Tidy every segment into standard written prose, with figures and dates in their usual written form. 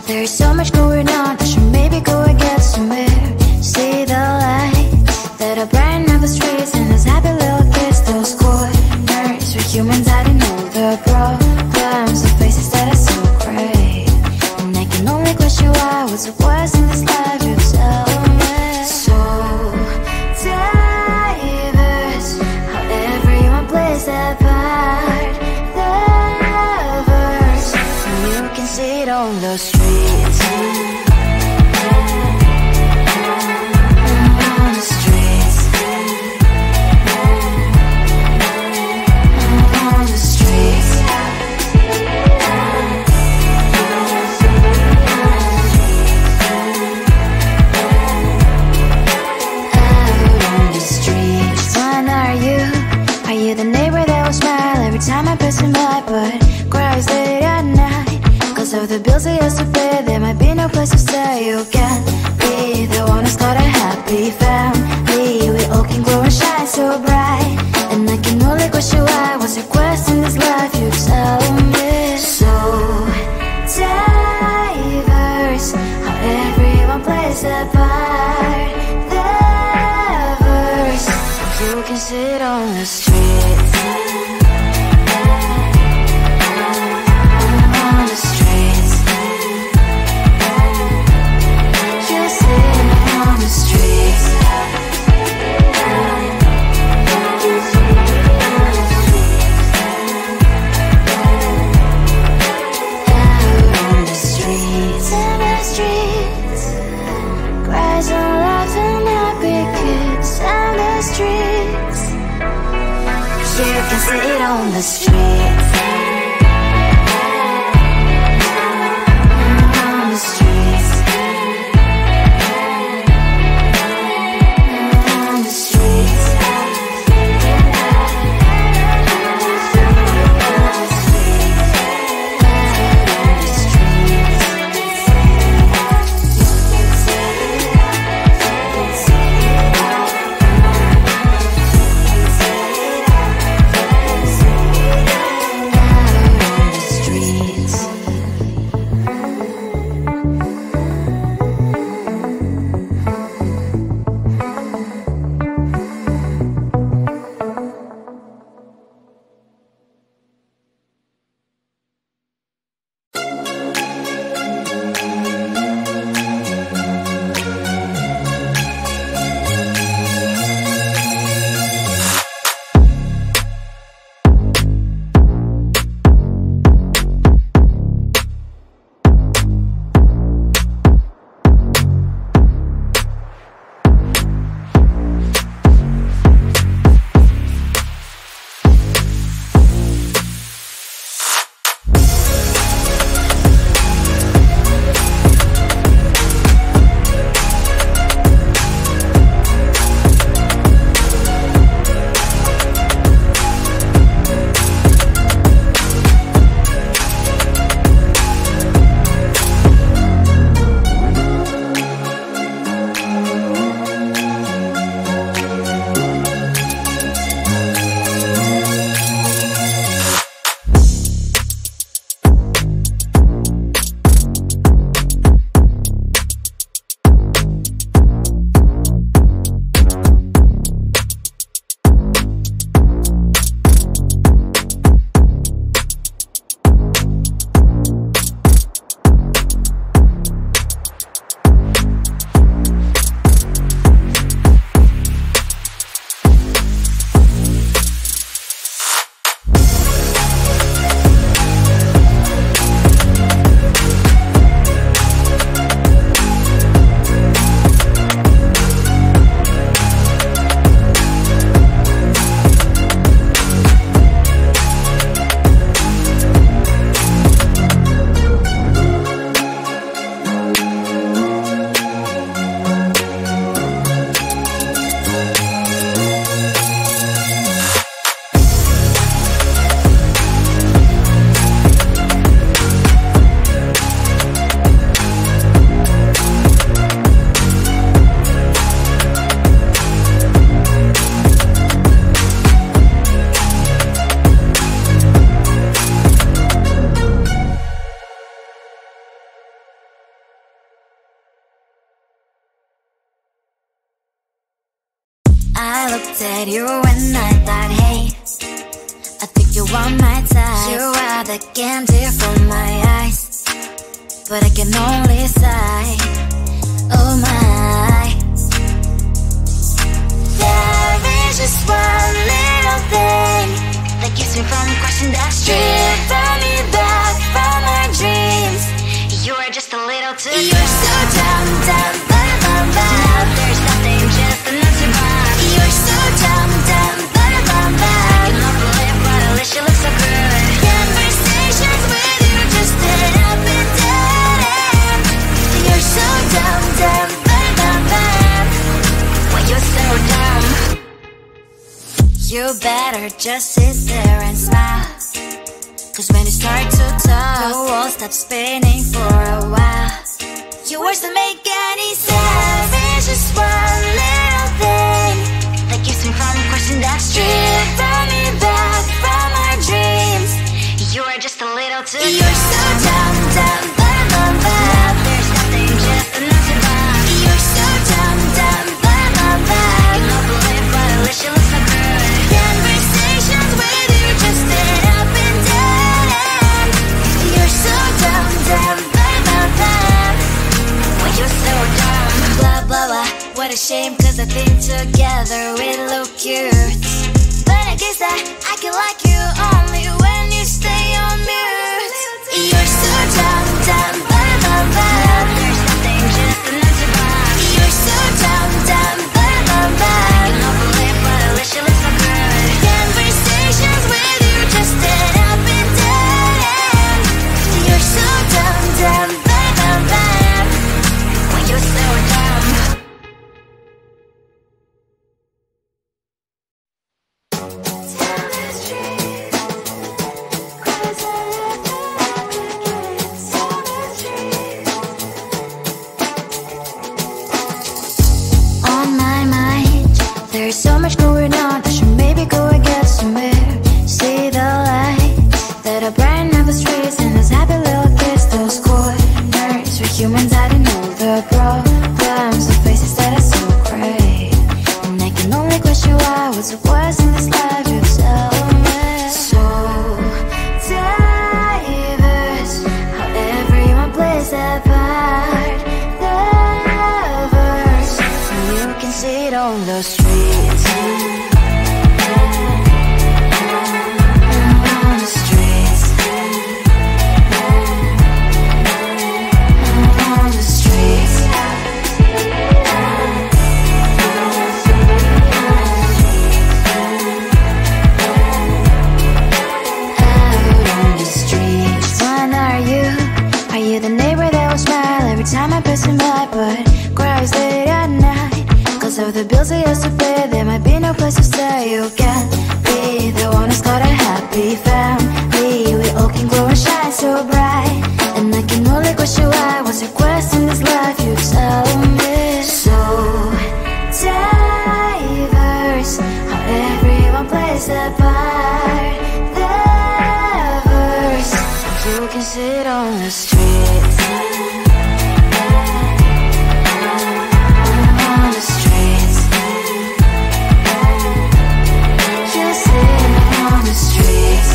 There's so much going on, I should maybe go and get somewhere. See the lights that are brighten up the streets, and those happy little kids, those corners where humans hiding all the problems, the faces that are so great. And I can only question why, what's the worst in this life, you tell me. So diverse, how everyone plays their part. The verse, and you can see it on the streets. Time I pass him by, but cries late at night. Cause of the bills he has to pay, there might be no place to stay. You can't be the one who's got a happy family. We all can glow and shine so bright. And I can only question why, what's your quest in this life, you tell me. So diverse, how everyone plays their part. The verse, you can sit on the streets. You can see it on the streets. On the streets. On the streets. I looked at you and I thought, hey, I think you are my type. You are the candy from my eyes, but I can only sigh, oh my. There is just one little thing that keeps me from crossing that street. Drive me back from my dreams. You are just a little too good. You're so dumb, dumb, bum, bum, bum. Now there's nothing, just enough to buy. You're so dumb, dumb, bum, bum, bum. I cannot believe what at least you look so good. Conversations with you just end up in dead end. You're so dumb, dumb, bum, bum, bum. Why you're so dumb? You better just sit there and smile, 'cause when you start to talk, the world stops spinning for a while. Your words don't make any sense. There's just one little thing that keeps me from crossing that street. Bring me back from our dreams. You are just a little too good. You're so dumb, dumb, bum, bum, bum. There's nothing, just enough to buy. You're so dumb, dumb, bum, bum, bum. I cannot believe but at least you look so good. Conversations with you just end up in dead end. You're so dumb, dumb, bum, bum, bum. Why you're so dumb? Blah, blah, blah. What a shame, 'cause I think together we look cute. But I guess that I can like you only when you stay on mute. You're so dumb, dumb, bum, bum, bum. There's nothing, just enough to buy. You're so dumb, dumb, bum, bum, bum. I cannot believe but at least you look so good. Conversations with you just end up in dead end. You're so dumb, dumb, bum, bum, bum. Why you're so dumb? On my mind, there's so much going on. I should maybe go and get somewhere. See the lights that are bright up the streets, and those happy little kids, those corners where humans hiding all the problems, the faces that are so gray. And I can only question why, what's the worst in this life, you tell me. So diverse, how everyone plays their part. Lovers, you can see it on the streets. On the streets. On the streets. Out on the streets. One are you? Are you the neighbor that will smile every time I pass him by, but cries late at night 'cause of the bills he has to pay? There might be no place to stay. You can be the one who's got a happy family. We all can grow and shine so bright. And I can only question why, what's your quest in this life, you tell me. So diverse, how everyone plays their part. Lovers, you can sit on the streets. On the streets. You sit on the streets.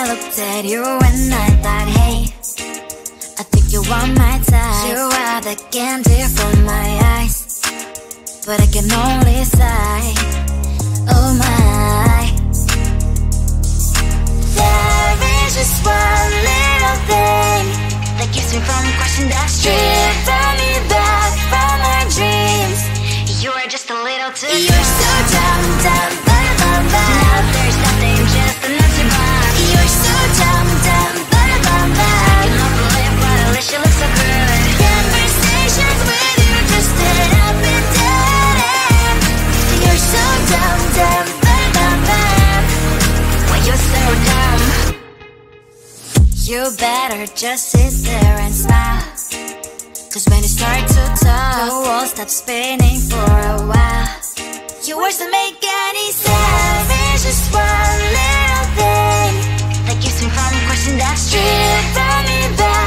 I looked at you and I thought, hey, I think you are my type. You are the candy from my eyes, but I can only sigh, oh my. There is just one little thing that keeps me from crossing that street. Turn me back from my dreams. You are just a little too far. You're so dumb, dumb, bum, bum, bum. Now there's nothing, just an empty box. You're so dumb, dumb, bum, bum, bum. I can overlive, but at least you look so good. Conversations with you just head up and down. You're so dumb, dumb, bum, bum, bum. Why you're so dumb? You better just sit there and smile, 'cause when you start to talk, the world stops spinning for a while. Your words don't make any sense. There's just one little thing that keeps me from crossing that street. Turn me back